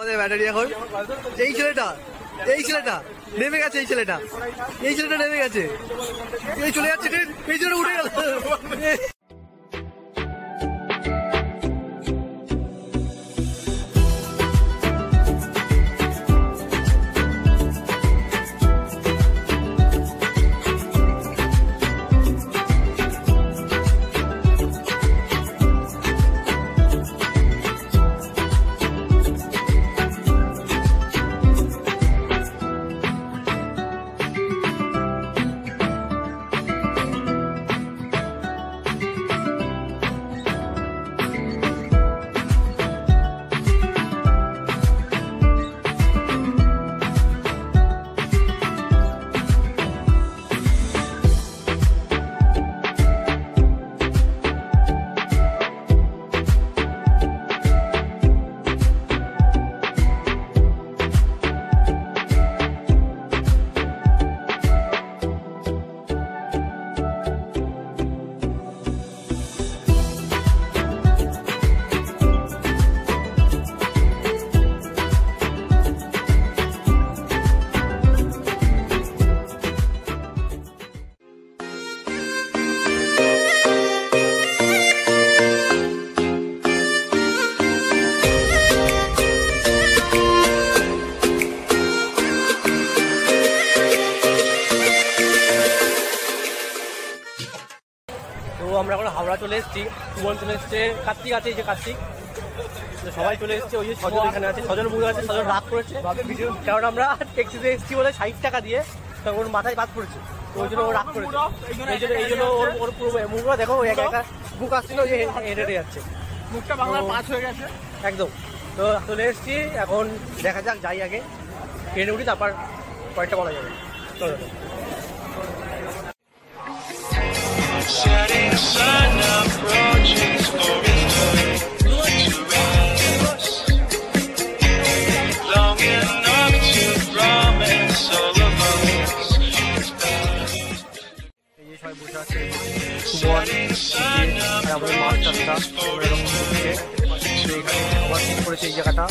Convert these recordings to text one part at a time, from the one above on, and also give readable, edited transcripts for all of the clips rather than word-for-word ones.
আমাদের ব্যাটারি এখন এই ছেলেটা নেমে গেছে, এই ছেলেটা নেমে গেছে, এই চলে যাচ্ছে ট্রেন, এই ছেলেটা উঠে গেল। আমরা এখন হাওড়া চলে এসেছি, সুমন চলে এসছে, কার্তিক আছে, এই যে কার্তিক, সবাই চলে এসছে। ওই যে সজল এখানে আছে, সজল মুড়ে আছে, সজল রাগ করেছে কারণ আমরা ট্যাক্সিতে এসেছি বলে 60 টাকা দিয়ে, তখন ওর মাথায় বাদ পড়েছে, ওই জন্য ও রাগ করেছে। এই জন্য ওর পুরো মুখটা দেখো, ওই একা বুক আসছিল, যে হেঁটে যাচ্ছে, মুখটা বাংলার 5 হয়ে গেছে একদম। তো চলে এসেছি, এখন দেখা যাক, যাই আগে ট্রেনে উঠি, তারপর কয়েকটা বলা যাবে। চলো Setting sun approaches for its long enough to promise all of us. এই যে সবাই বসে আছে, সুমন আর আমাদের মাস্টারটা এখানে আবার ঠিক করেছে এই জায়গাটা,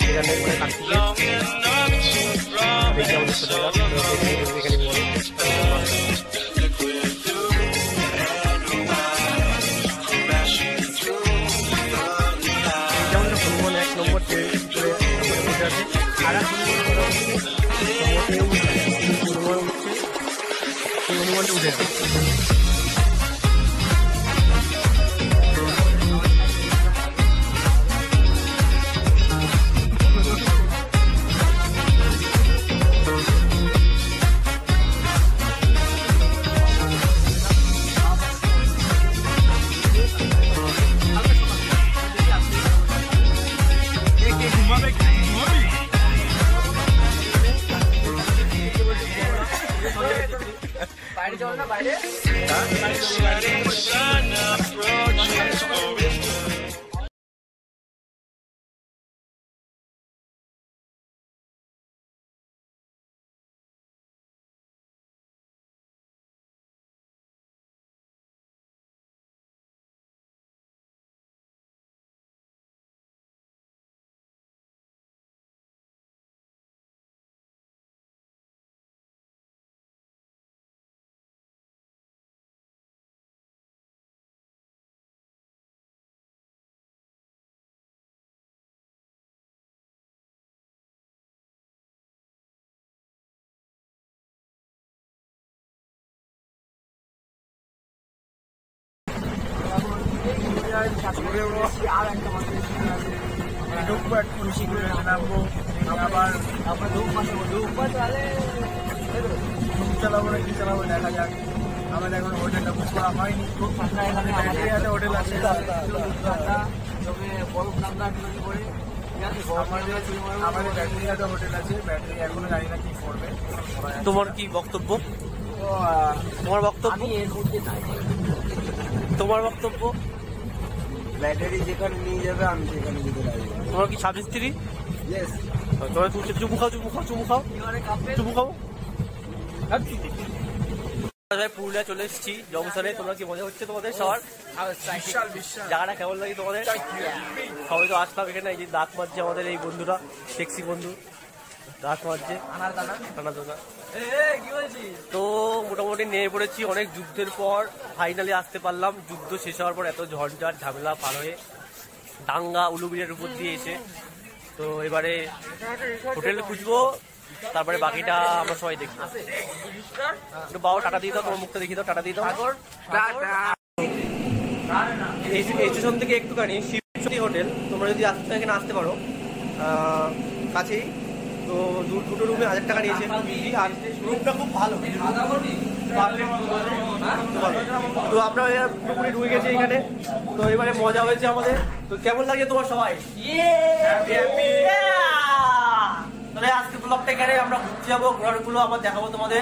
এখানে মানে কার্তিকের দেখি আমাদের ছোট এখানে উঠে বাইরে যাও না, বাইরে ঢুকবো, একটু শিখে নামবো, আবার চালাবো না কি চালাবো দেখা যাক। আমাদের এখন হোটেলটা বুক করা হয়নি, খুব হোটেল আছে, আমাদের ব্যাটারি একটা হোটেল আছে, ব্যাটারি এখনো জানি না কি করবে। তোমার কি বক্তব্য? তোমার বক্তব্য ব্যাটারি যেখানে নিয়ে যাবে আমি সেখানে যেতে লাগবে। তোমার কি স্বামী স্ত্রী? তোমার চুমু খাও পুরুলিয়া চলে এসেছি জংশনে। তোমরা কি মজা হচ্ছে তোমাদের সবার? জায়গাটা কেমন লাগে তোমাদের? সবাই তো আসলাম এখানে। এই যে দাঁত মারছে আমাদের এই বন্ধুরা, সেক্সি বন্ধু দাঁত মারছে টানা টানা। তো মোটামুটি নিয়ে পড়েছি অনেক যুদ্ধের পর, ফাইনালি আসতে পারলাম। যুদ্ধ শেষ হওয়ার পর এত ঝঞ্ঝাট ঝামেলা পার হয়ে দাঙ্গা উলুবিলের উপর দিয়ে এসে, তো এবারে হোটেল খুঁজবো, তারপরে বাকিটা আমরা সবাই দেখবো। একটু বাবা টাটা দিয়ে দাও, তোমার মুখটা দেখিয়ে দাও, টাটা দিয়ে দাও। এই স্টেশন থেকে একটুখানি শিবশক্তি হোটেল, তোমরা যদি আসতে এখানে আসতে পারো, কাছেই। তো দুটো রুমে 1000 টাকা নিয়েছে, আর রুমটা খুব ভালো। তো আমরা পুরোপুরি ঢুকে গেছি এখানে। তো এবারে মজা হয়েছে আমাদের। তো কেমন লাগছে তোমার সবাই? তাহলে আজকে ব্লগটা এখানে আমরা ঘুরতে যাবো, ঘোরারগুলো আমার দেখাবো তোমাদের।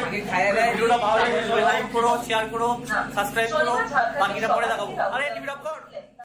ভিডিওটা ভালো লাগলে লাইক করো, শেয়ার করো, সাবস্ক্রাইব করো, বাকিটা পরে দেখাবো। আরে টিভি অফ কর।